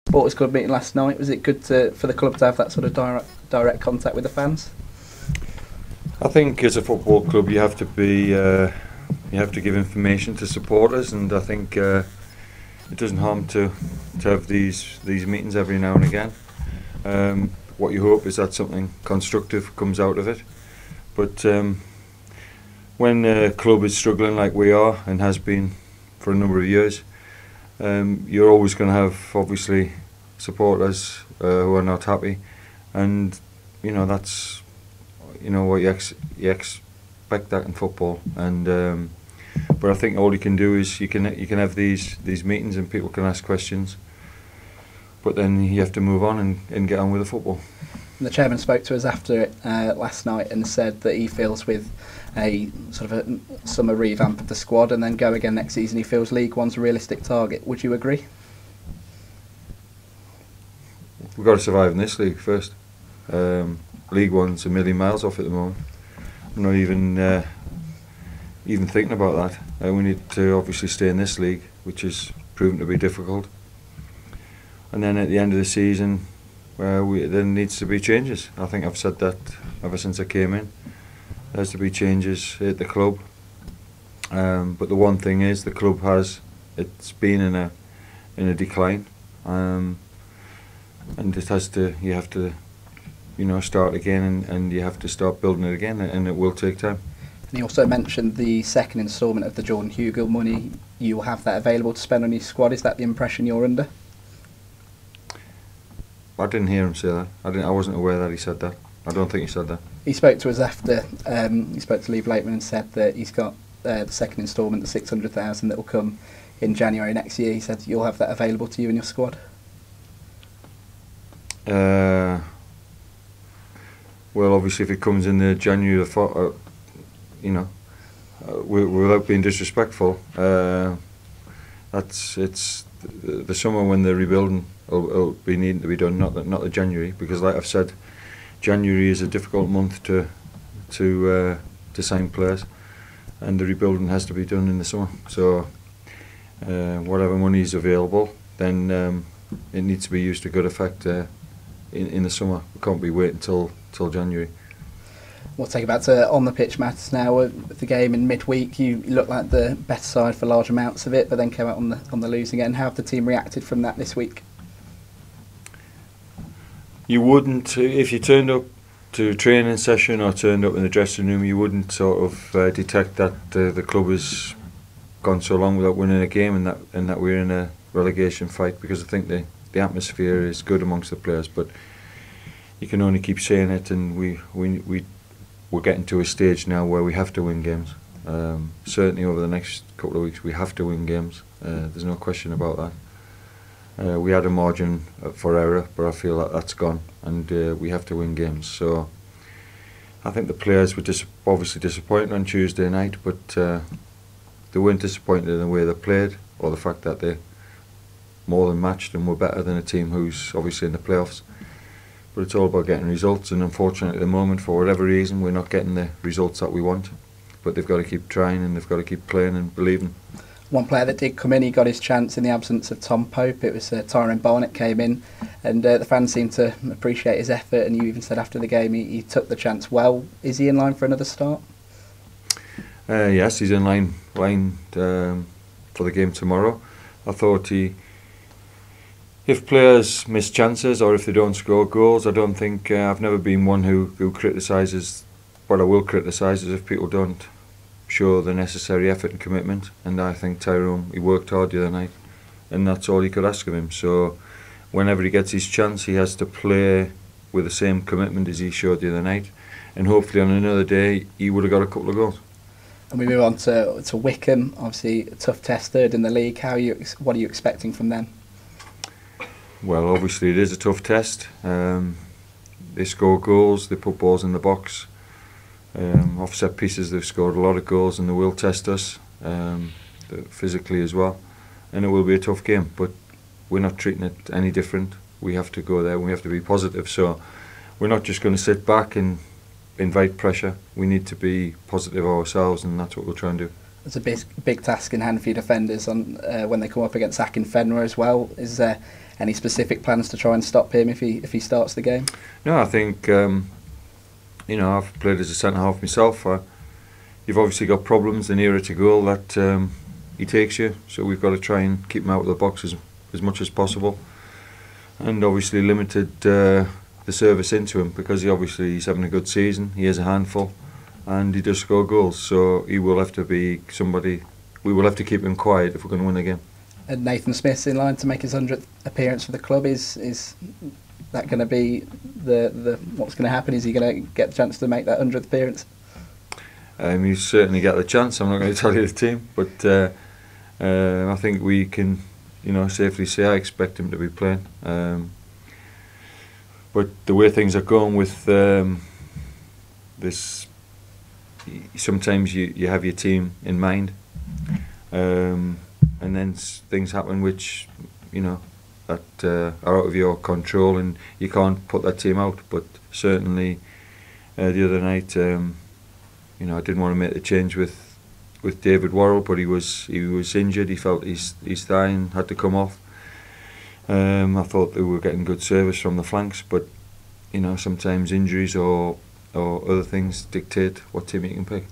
Supporters Club meeting last night. Was it good for the club to have that sort of direct contact with the fans? I think as a football club you have to be you have to give information to supporters, and I think it doesn't harm to have these meetings every now and again. What you hope is that something constructive comes out of it, but when a club is struggling like we are and has been for a number of years, you're always going to have obviously supporters who are not happy, and that's what you expect that in football. And but I think all you can do is you can have these meetings and people can ask questions, but then you have to move on and get on with the football. The chairman spoke to us after it last night and said that he feels with a sort of a summer revamp of the squad and then go again next season, he feels League One's a realistic target. Would you agree? We've got to survive in this league first. League One's a million miles off at the moment. I'm not even thinking about that. We need to obviously stay in this league, which has proven to be difficult. And then at the end of the season, there needs to be changes. I think I've said that ever since I came in. There has to be changes at the club. But the one thing is, the club it's been in a decline, and it has to. You have to, start again, and you have to start building it again, and it will take time. And he also mentioned the second instalment of the Jordan Hugill money. You'll have that available to spend on your squad. Is that the impression you're under? I didn't hear him say that. I wasn't aware that he said that. I don't think he said that. He spoke to us after. He spoke to Lee Blakeman and said that he's got the second instalment, the 600,000 that will come in January next year. He said you'll have that available to you and your squad. Well, obviously, if it comes in the January, without being disrespectful, it's the summer when the rebuilding will be needing to be done, not the January, because like I've said, January is a difficult month to sign players, and the rebuilding has to be done in the summer. So whatever money is available, then it needs to be used to good effect in the summer. We can't be waiting till January. We'll take it back to on the pitch matters now. With the game in midweek, you looked like the better side for large amounts of it, but then came out on the losing end. How have the team reacted from that this week? You wouldn't, if you turned up to a training session or turned up in the dressing room, you wouldn't sort of detect that the club has gone so long without winning a game, and that we're in a relegation fight, because I think the atmosphere is good amongst the players, but you can only keep saying it, and we're getting to a stage now where we have to win games. Certainly over the next couple of weeks we have to win games. There's no question about that. We had a margin for error, but I feel like that's gone, and we have to win games. So I think the players were obviously disappointed on Tuesday night, but they weren't disappointed in the way they played, or the fact that they more than matched and were better than a team who's obviously in the playoffs. But it's all about getting results, and unfortunately at the moment, for whatever reason, we're not getting the results that we want. But they've got to keep trying, and they've got to keep playing and believing. One player that did come in, he got his chance in the absence of Tom Pope. It was Tyrone Barnett came in, and the fans seemed to appreciate his effort, and you even said after the game he took the chance well. Is he in line for another start? Yes, he's in line for the game tomorrow. I thought if players miss chances or if they don't score goals, I don't think I've never been one who criticises. What I will criticise is if people don't show the necessary effort and commitment, and I think Tyrone, he worked hard the other night, and that's all you could ask of him. So whenever he gets his chance, he has to play with the same commitment as he showed the other night, and hopefully on another day he would have got a couple of goals. And we move on to Wycombe, obviously a tough test, third in the league. What are you expecting from them? Well, obviously it is a tough test. They score goals, they put balls in the box. Off set pieces, they've scored a lot of goals, and they will test us physically as well. And it will be a tough game, but we're not treating it any different. We have to go there and we have to be positive. So we're not just going to sit back and invite pressure. We need to be positive ourselves, and that's what we'll try and do. There's a big task in hand for your defenders on when they come up against Aspin as well. Is there any specific plans to try and stop him if he starts the game? No, I think I've played as a centre half myself. You've obviously got problems the nearer to goal that he takes you, so we've got to try and keep him out of the box as much as possible, and obviously limited the service into him, because he's having a good season. He is a handful, and he does score goals, so he will have to be somebody. We will have to keep him quiet if we're going to win the game. And Nathan Smith's in line to make his 100th appearance for the club. Is that going to be the what's going to happen? Is he going to get the chance to make that 100th appearance? You certainly get the chance. I'm not going to tell you the team, but I think we can, safely say I expect him to be playing. But the way things are going with this, sometimes you have your team in mind, and then things happen which, that are out of your control, and you can't put that team out. But certainly, the other night, I didn't want to make the change with David Worrell, but he was injured. He felt his thigh and had to come off. I thought they were getting good service from the flanks, but sometimes injuries or other things dictate what team you can pick.